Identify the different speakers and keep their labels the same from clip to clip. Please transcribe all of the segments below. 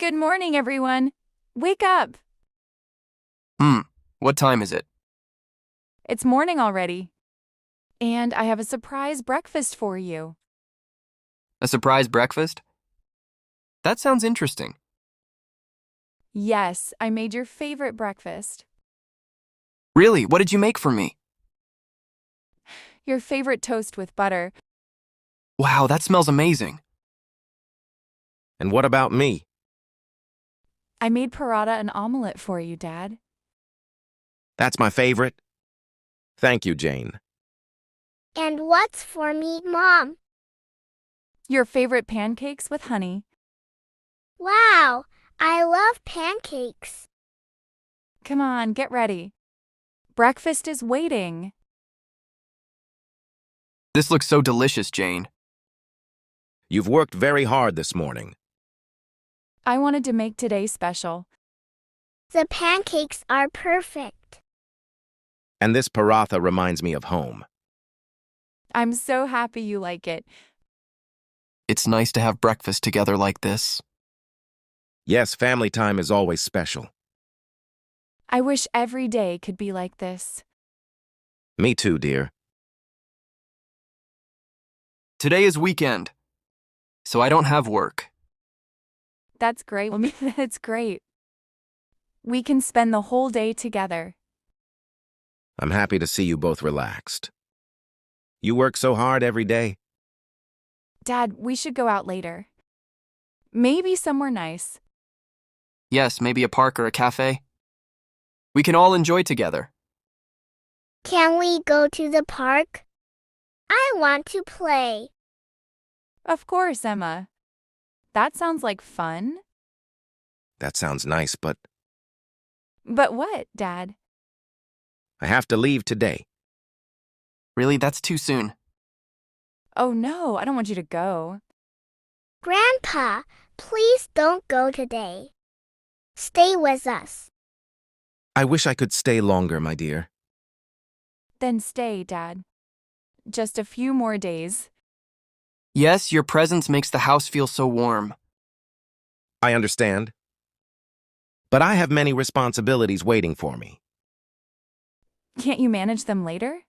Speaker 1: Good morning, everyone. Wake up.
Speaker 2: What time is it?
Speaker 1: It's morning already. And I have a surprise breakfast for you.
Speaker 2: A surprise breakfast? That sounds interesting.
Speaker 1: Yes, I made your favorite breakfast.
Speaker 2: Really, what did you make for me?
Speaker 1: Your favorite toast with butter.
Speaker 2: Wow, that smells amazing.
Speaker 3: And what about me?
Speaker 1: I made paratha and omelet for you, Dad.
Speaker 3: That's my favorite. Thank you, Jane.
Speaker 4: And what's for me, Mom?
Speaker 1: Your favorite pancakes with honey.
Speaker 4: Wow, I love pancakes.
Speaker 1: Come on, get ready. Breakfast is waiting.
Speaker 2: This looks so delicious, Jane.
Speaker 3: You've worked very hard this morning.
Speaker 1: I wanted to make today special.
Speaker 4: The pancakes are perfect.
Speaker 3: And this paratha reminds me of home.
Speaker 1: I'm so happy you like it.
Speaker 2: It's nice to have breakfast together like this.
Speaker 3: Yes, family time is always special.
Speaker 1: I wish every day could be like this.
Speaker 3: Me too, dear.
Speaker 2: Today is weekend, so I don't have work.
Speaker 1: That's great. That's great. We can spend the whole day together.
Speaker 3: I'm happy to see you both relaxed. You work so hard every day.
Speaker 1: Dad, we should go out later. Maybe somewhere nice.
Speaker 2: Yes, maybe a park or a cafe. We can all enjoy together.
Speaker 4: Can we go to the park? I want to play.
Speaker 1: Of course, Emma. That sounds like fun.
Speaker 3: That sounds nice, but
Speaker 1: But what, Dad?
Speaker 3: I have to leave today.
Speaker 2: Really, that's too soon.
Speaker 1: Oh no, I don't want you to go.
Speaker 4: Grandpa, please don't go today. Stay with us.
Speaker 3: I wish I could stay longer, my dear.
Speaker 1: Then stay, Dad. Just a few more days.
Speaker 2: Yes, your presence makes the house feel so warm.
Speaker 3: I understand. But I have many responsibilities waiting for me.
Speaker 1: Can't you manage them later?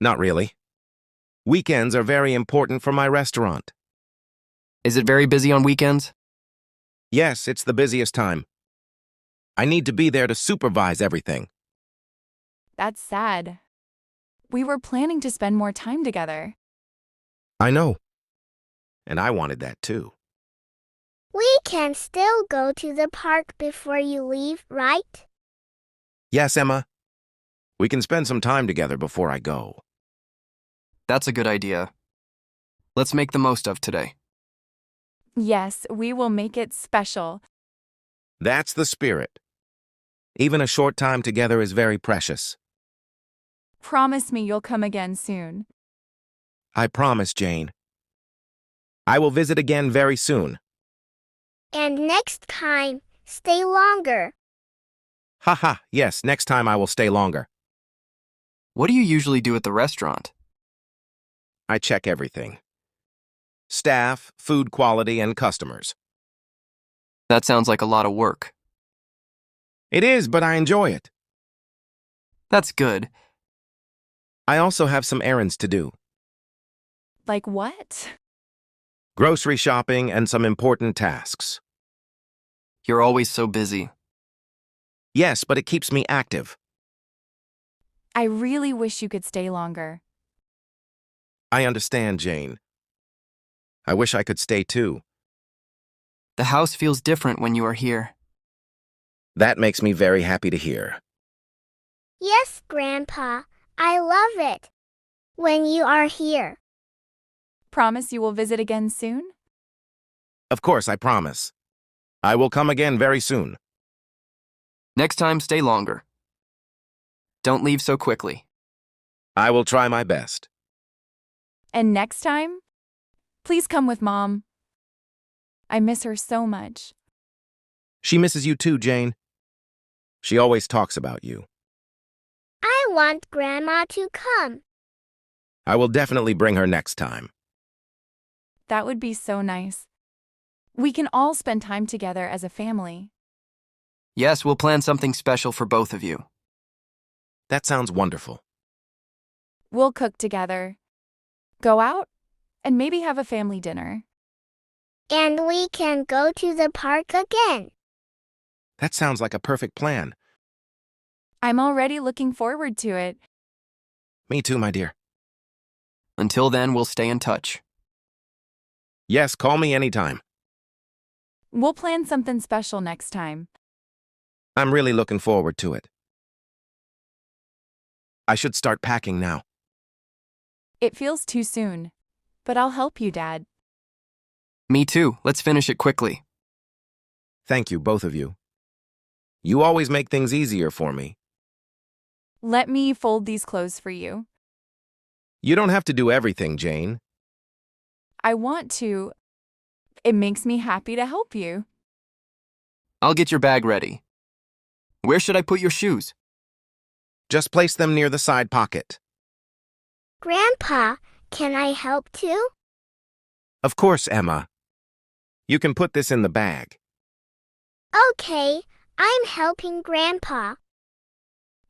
Speaker 3: Not really. Weekends are very important for my restaurant.
Speaker 2: Is it very busy on weekends?
Speaker 3: Yes, it's the busiest time. I need to be there to supervise everything.
Speaker 1: That's sad. We were planning to spend more time together.
Speaker 3: I know. And I wanted that too.
Speaker 4: We can still go to the park before you leave, right?
Speaker 3: Yes, Emma. We can spend some time together before I go.
Speaker 2: That's a good idea. Let's make the most of today.
Speaker 1: Yes, we will make it special.
Speaker 3: That's the spirit. Even a short time together is very precious.
Speaker 1: Promise me you'll come again soon.
Speaker 3: I promise, Jane. I will visit again very soon.
Speaker 4: And next time, stay longer.
Speaker 3: Haha, yes, next time I will stay longer.
Speaker 2: What do you usually do at the restaurant?
Speaker 3: I check everything. Staff, food quality, and customers.
Speaker 2: That sounds like a lot of work.
Speaker 3: It is, but I enjoy it.
Speaker 2: That's good.
Speaker 3: I also have some errands to do.
Speaker 1: Like what?
Speaker 3: Grocery shopping and some important tasks.
Speaker 2: You're always so busy.
Speaker 3: Yes, but it keeps me active.
Speaker 1: I really wish you could stay longer.
Speaker 3: I understand, Jane. I wish I could stay too.
Speaker 2: The house feels different when you are here.
Speaker 3: That makes me very happy to hear.
Speaker 4: Yes, Grandpa, I love it. When you are here.
Speaker 1: Promise you will visit again soon?
Speaker 3: Of course, I promise. I will come again very soon.
Speaker 2: Next time, stay longer. Don't leave so quickly.
Speaker 3: I will try my best.
Speaker 1: And next time, please come with Mom. I miss her so much.
Speaker 3: She misses you too, Jane. She always talks about you.
Speaker 4: I want Grandma to come.
Speaker 3: I will definitely bring her next time.
Speaker 1: That would be so nice. We can all spend time together as a family.
Speaker 2: Yes, we'll plan something special for both of you.
Speaker 3: That sounds wonderful.
Speaker 1: We'll cook together, go out, and maybe have a family dinner.
Speaker 4: And we can go to the park again.
Speaker 3: That sounds like a perfect plan.
Speaker 1: I'm already looking forward to it.
Speaker 3: Me too, my dear.
Speaker 2: Until then, we'll stay in touch.
Speaker 3: Yes, call me anytime.
Speaker 1: We'll plan something special next time.
Speaker 3: I'm really looking forward to it. I should start packing now.
Speaker 1: It feels too soon, but I'll help you, Dad.
Speaker 2: Me too. Let's finish it quickly.
Speaker 3: Thank you, both of you. You always make things easier for me.
Speaker 1: Let me fold these clothes for you.
Speaker 3: You don't have to do everything, Jane.
Speaker 1: I want to. It makes me happy to help you.
Speaker 2: I'll get your bag ready. Where should I put your shoes?
Speaker 3: Just place them near the side pocket.
Speaker 4: Grandpa, can I help too?
Speaker 3: Of course, Emma. You can put this in the bag.
Speaker 4: Okay, I'm helping Grandpa.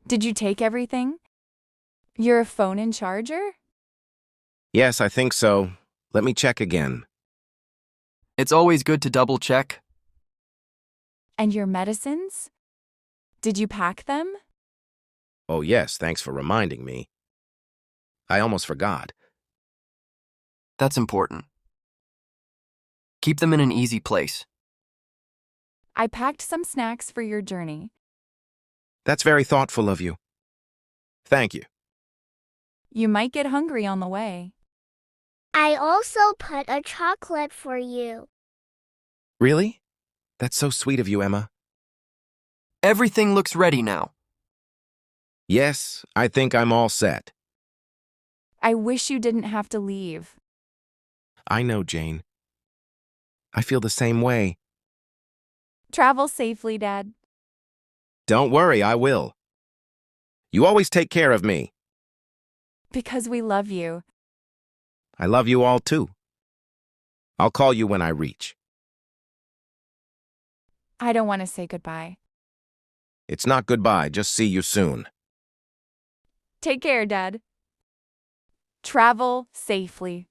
Speaker 1: Did you take everything? Your phone and charger?
Speaker 3: Yes, I think so. Let me check again.
Speaker 2: It's always good to double check.
Speaker 1: And your medicines? Did you pack them?
Speaker 3: Oh, yes, thanks for reminding me. I almost forgot.
Speaker 2: That's important. Keep them in an easy place.
Speaker 1: I packed some snacks for your journey.
Speaker 3: That's very thoughtful of you. Thank you.
Speaker 1: You might get hungry on the way.
Speaker 4: I also put a chocolate for you.
Speaker 3: Really? That's so sweet of you, Emma.
Speaker 2: Everything looks ready now.
Speaker 3: Yes, I think I'm all set.
Speaker 1: I wish you didn't have to leave.
Speaker 3: I know, Jane. I feel the same way.
Speaker 1: Travel safely, Dad.
Speaker 3: Don't worry, I will. You always take care of me.
Speaker 1: Because we love you.
Speaker 3: I love you all too. I'll call you when I reach.
Speaker 1: I don't want to say goodbye.
Speaker 3: It's not goodbye, just see you soon.
Speaker 1: Take care, Dad. Travel safely.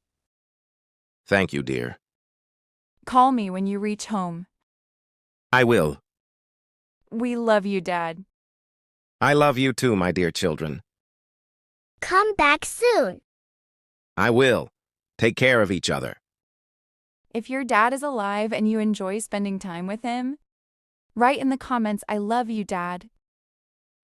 Speaker 3: Thank you, dear.
Speaker 1: Call me when you reach home.
Speaker 3: I will.
Speaker 1: We love you, Dad.
Speaker 3: I love you too, my dear children.
Speaker 4: Come back soon.
Speaker 3: I will. Take care of each other.
Speaker 1: If your dad is alive and you enjoy spending time with him, write in the comments, "I love you, Dad."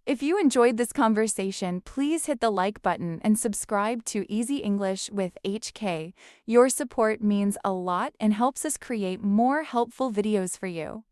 Speaker 1: If you enjoyed this conversation, please hit the like button and subscribe to Easy English with HK. Your support means a lot and helps us create more helpful videos for you.